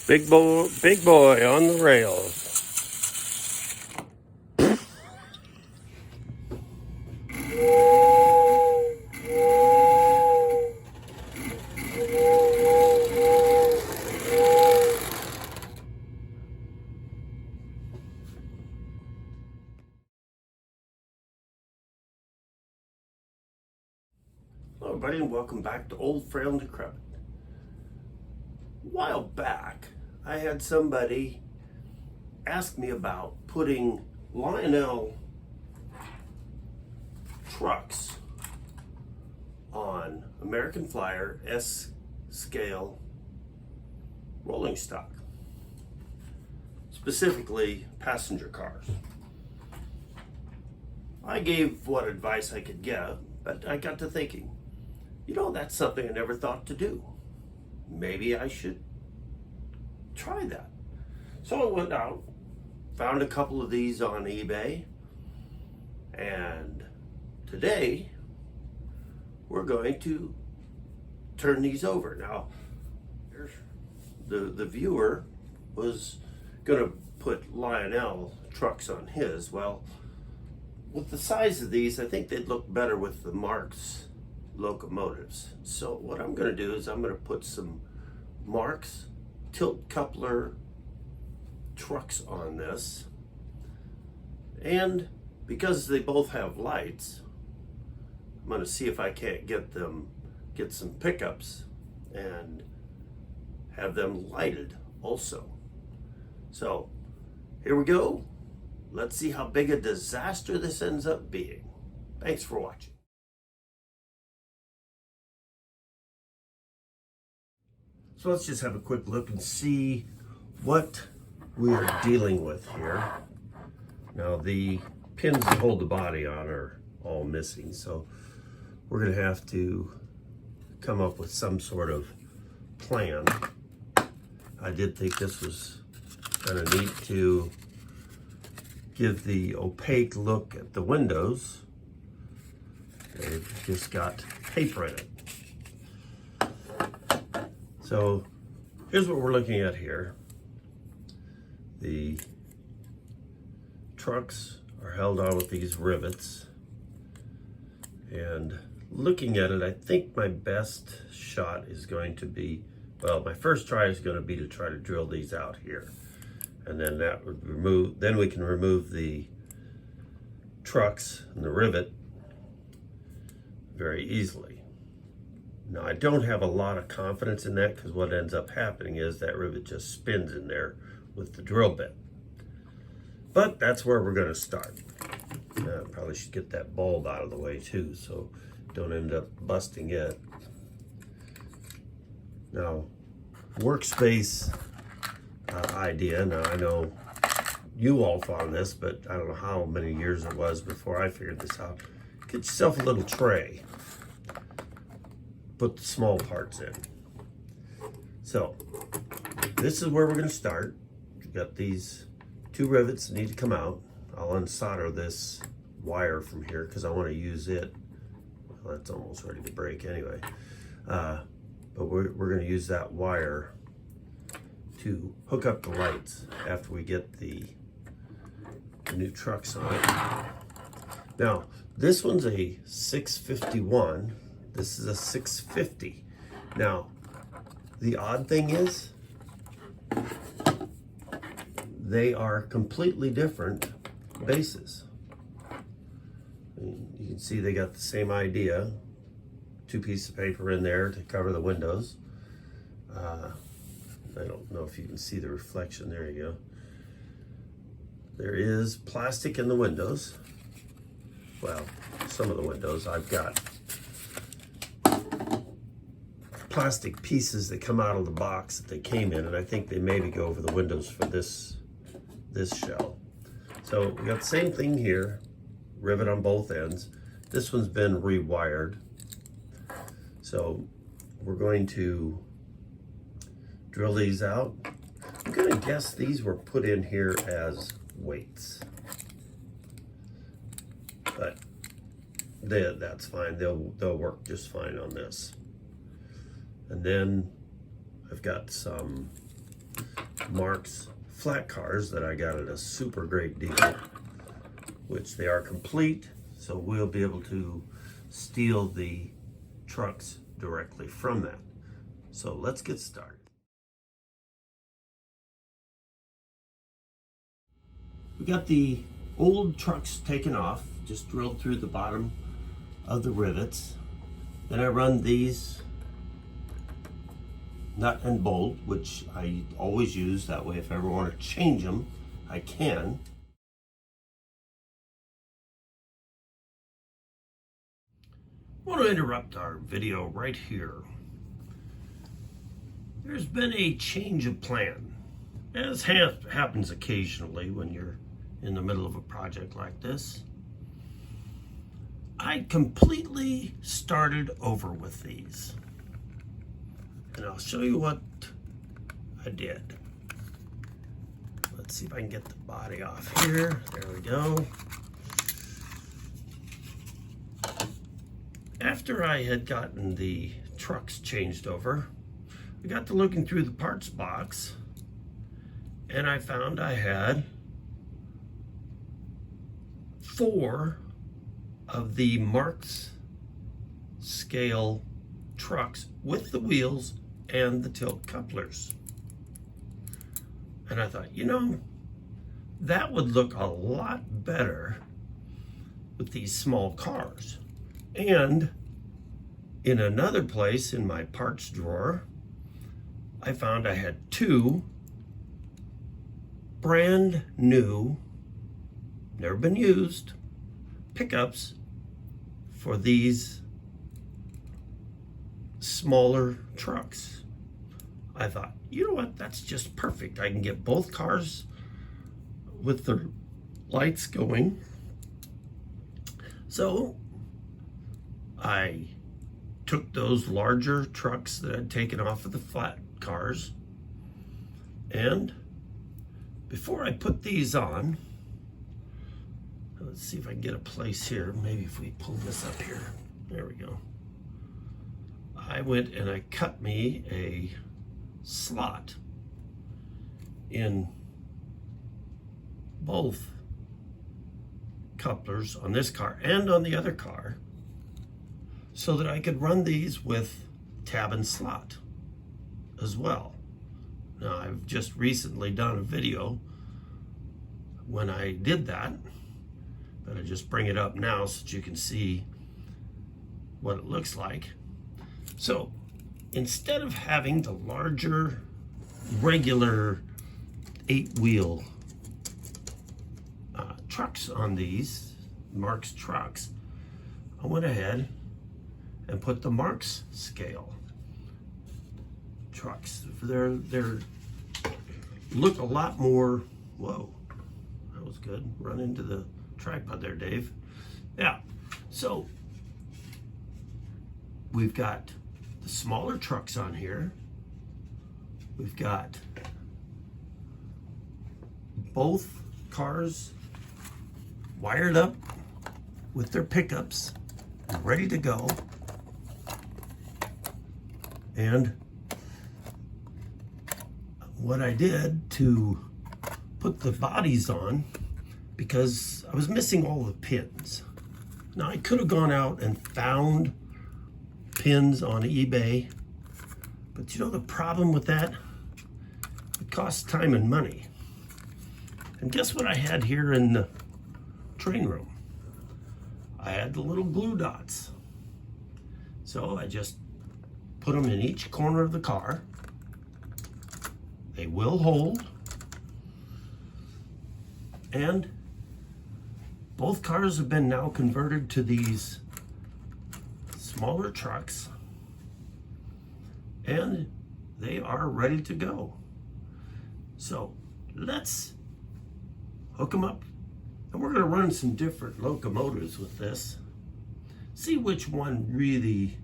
Big boy on the rails. Hello everybody and welcome back to Old, Frail, and Decrepit. A while back, I had somebody ask me about putting Lionel trucks on American Flyer S-scale rolling stock, specifically passenger cars. I gave what advice I could give, but I got to thinking, that's something I never thought to do. Maybe I should try that. So I went out, found a couple of these on eBay, and today we're going to turn these over. Now, the viewer was going to put Lionel trucks on his. Well, with the size of these, I think they'd look better with the Marks locomotives. So what I'm going to do is I'm going to put some Marks tilt coupler trucks on this, and because they both have lights, I'm going to see if I can't get some pickups and have them lighted also. So here we go. Let's see how big a disaster this ends up being. Thanks for watching. So let's just have a quick look and see what we are dealing with here. Now the pins that hold the body on are all missing, so we're going to have to come up with some sort of plan. I did think this was kind of neat to give the opaque look at the windows. They've just got paper in it. So here's what we're looking at here. The trucks are held on with these rivets, and looking at it, I think my best shot is going to be, well, my first try is going to be to try to drill these out here, and then that would remove, then we can remove the trucks and the rivet very easily. Now, I don't have a lot of confidence in that, because what ends up happening is that rivet just spins in there with the drill bit. But that's where we're going to start. Probably should get that bulb out of the way too, so don't end up busting it. Now, workspace idea. Now, I know you all found this, but I don't know how many years it was before I figured this out. Get yourself a little tray. Put the small parts in. So this is where we're going to start. We've got these two rivets that need to come out. I'll unsolder this wire from here because I want to use it. Well, that's almost ready to break anyway. But we're going to use that wire to hook up the lights after we get the new trucks on it. Now, this one's a 651. This is a 650. Now, the odd thing is, they are completely different bases. You can see they got the same idea. Two pieces of paper in there to cover the windows. I don't know if you can see the reflection. There you go. There is plastic in the windows. Well, some of the windows I've got plastic pieces that come out of the box that they came in, and I think they maybe go over the windows for this shell. So we got the same thing here, rivet on both ends. This one's been rewired. So we're going to drill these out. I'm gonna guess these were put in here as weights, but that's fine. They'll work just fine on this. And then I've got some Marks flat cars that I got at a super great deal, which they are complete, so we'll be able to steal the trucks directly from that. So let's get started. We got the old trucks taken off, just drilled through the bottom of the rivets. Then I run these nut and bolt, which I always use. That way, if I ever want to change them, I can. I want to interrupt our video right here. There's been a change of plan, as happens occasionally when you're in the middle of a project like this. I completely started over with these. And I'll show you what I did. Let's see if I can get the body off here. There we go. After I had gotten the trucks changed over, I got to looking through the parts box, and I found I had 4 of the Marks scale trucks with the wheels and the tilt couplers. And I thought, you know, that would look a lot better with these small cars. And in another place in my parts drawer, I found I had 2 brand new, never been used, pickups for these smaller trucks. I thought, you know what, that's just perfect. I can get both cars with the lights going. So I took those larger trucks that I'd taken off of the flat cars, and before I put these on, let's see if I can get a place here. Maybe if we pull this up here. There we go. I went and I cut me a slot in both couplers on this car and on the other car so that I could run these with tab and slot as well. Now, I've just recently done a video when I did that, but I just bring it up now so that you can see what it looks like. So instead of having the larger regular 8-wheel trucks on these Marks trucks, I went ahead and put the Marks scale trucks. They're look a lot more, whoa, that was good. Run into the tripod there, Dave. Yeah, so we've got the smaller trucks on here. We've got both cars wired up with their pickups, ready to go. And what I did to put the bodies on, because I was missing all the pins. Now, I could have gone out and found pins on eBay, but you know the problem with that? It costs time and money. And guess what I had here in the train room? I had the little glue dots. So I just put them in each corner of the car. They will hold. And both cars have been now converted to these smaller trucks, and they are ready to go. So let's hook them up, and we're going to run some different locomotives with this. See which one really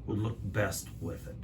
would look best with it.